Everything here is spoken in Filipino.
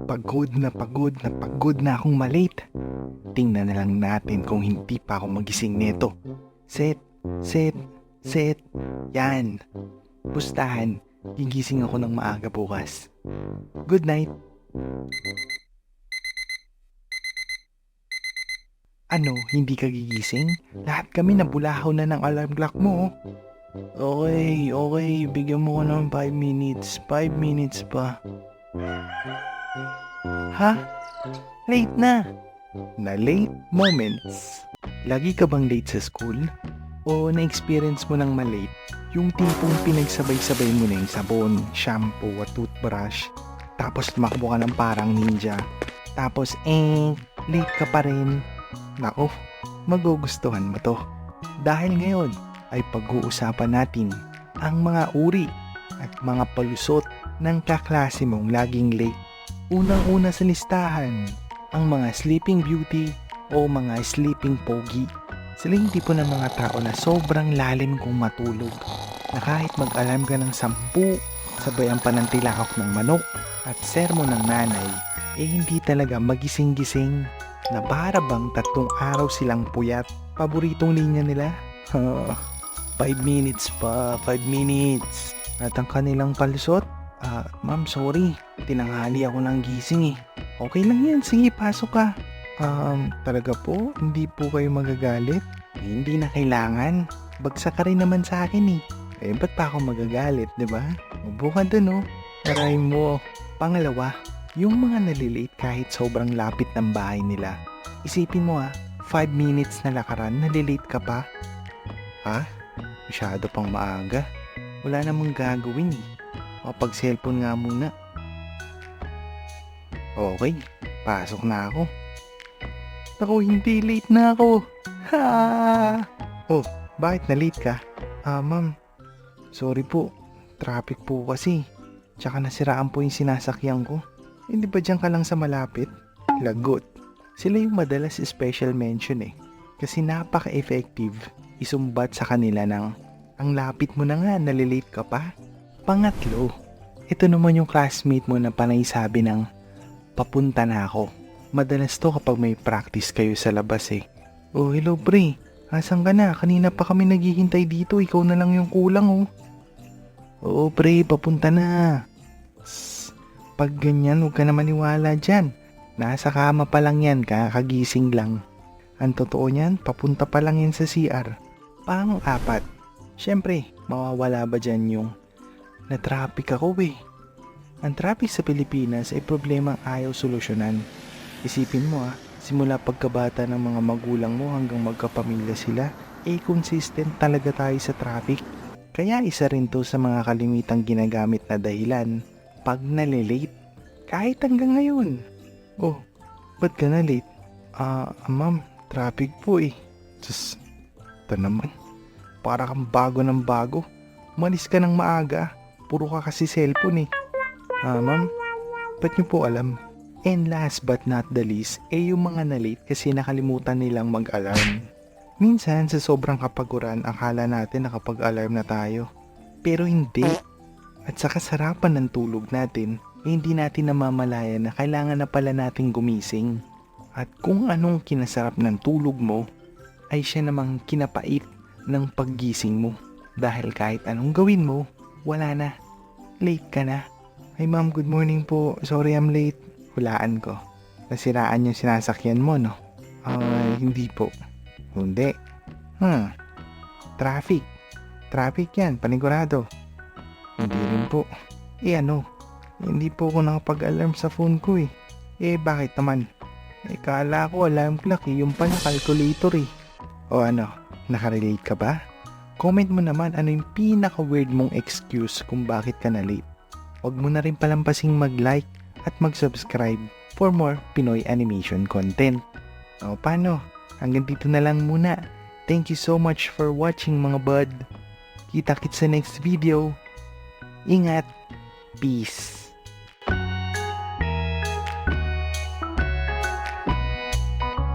Pagod na pagod na pagod na akong malate. Tingnan na lang natin kung hindi pa ako magising nito. Set, set, set. Yan. Pustahan, gigising ako ng maaga bukas. Good night. Ano, hindi ka gigising? Lahat kami nabulahaw na ng alarm clock mo. Okay, bigyan mo ko ng 5 minutes. 5 minutes pa. Ha? Late na. Na late moments. Lagi ka bang late sa school? O na-experience mo nang malate? Yung tipong pinagsabay-sabay mo na yung sabon, shampoo at toothbrush. Tapos tumakbo ka ng parang ninja. Tapos late ka pa rin. Nako, magugustuhan mo to. Dahil ngayon ay pag-uusapan natin ang mga uri at mga palusot ng kaklase mong laging late. Unang-una sa listahan, ang mga sleeping beauty o mga sleeping pogi. Sila yung tipo ng mga tao na sobrang lalim kung matulog, na kahit mag-alarm ka ng 10, sabayan pa ng tilakok ng manok at sermo ng nanay, hindi talaga magising-gising, na para bang 3 araw silang puyat. Paboritong linya nila? 5 minutes pa, 5 minutes. At ang kanilang palusot? Ma'am, sorry. Tinanghali ako ng gising eh. Okay lang yan. Sige, pasok ka. Talaga po? Hindi po kayo magagalit? Hindi na kailangan. Bagsak ka rin naman sa akin eh. Ba't pa ako magagalit, diba? Ubo ka dun oh. Aray mo. Pangalawa, yung mga nalilate kahit sobrang lapit ng bahay nila. Isipin mo 5 minutes na lakaran, nalilate ka pa. Ha? Masyado pang maaga. Wala namang gagawin eh. Pag-cellphone nga muna. Okay, pasok na ako. Ako, hindi, late na ako. Ha! Oh, bakit na late ka? Ma'am, sorry po. Traffic po kasi. Tsaka nasiraan po yung sinasakyan ko. Hindi ba dyan ka lang sa malapit? Lagot. Sila yung madalas special mention eh. Kasi napaka-effective isumbat sa kanila ng ang lapit mo na nga, nalilate ka pa. Pangatlo, ito naman yung classmate mo na panay sabi ng papunta na ako. Madalas to kapag may practice kayo sa labas eh. Oh, hello pre. Asan ka na? Kanina pa kami naghihintay dito. Ikaw na lang yung kulang oh. Oo pre, papunta na. Pag ganyan, huwag ka na maniwala dyan. Nasa kama pa lang yan, kakagising lang. Ang totoo niyan, papunta pa lang yan sa CR. Pang-4, syempre, mawawala ba dyan yung na-traffic ako eh. Ang traffic sa Pilipinas ay problemang ayaw solusyonan. Isipin mo simula pagkabata ng mga magulang mo hanggang magkapamilya sila, consistent talaga tayo sa traffic. Kaya isa rin to sa mga kalimitang ginagamit na dahilan pag nalilate. Kahit hanggang ngayon. Oh, ba't ka na late? Ma'am, traffic po eh. Sus, ito naman. Para kang bago ng bago. Umalis ka ng maaga. Puro ka kasi cellphone eh. Ma'am, ba't niyo po alam? And last but not the least, yung mga na-late kasi nakalimutan nilang mag-alarm. Minsan sa sobrang kapaguran, akala natin nakapag-alarm na tayo. Pero hindi. At sa kasarapan ng tulog natin, hindi natin namamalayan na kailangan na pala nating gumising. At kung anong kinasarap ng tulog mo, ay siya namang kinapait ng paggising mo. Dahil kahit anong gawin mo, wala na. Late ka na. Ay ma'am, good morning po. Sorry I'm late. Hulaan ko. Nasiraan yung sinasakyan mo, no? Hindi po. Hindi. Traffic. Traffic yan, panigurado. Hindi rin po. Hindi po ako nakapag-alarm sa phone ko eh. Bakit naman? Kala ko alarm clock yung pala calculator eh. O nakarelate ka ba? Comment mo naman ano yung pinaka-weird mong excuse kung bakit ka na late. Huwag mo na rin palampasing mag-like at mag-subscribe for more Pinoy animation content. O paano? Hanggang dito na lang muna. Thank you so much for watching mga bud. Kita-kits sa next video. Ingat. Peace.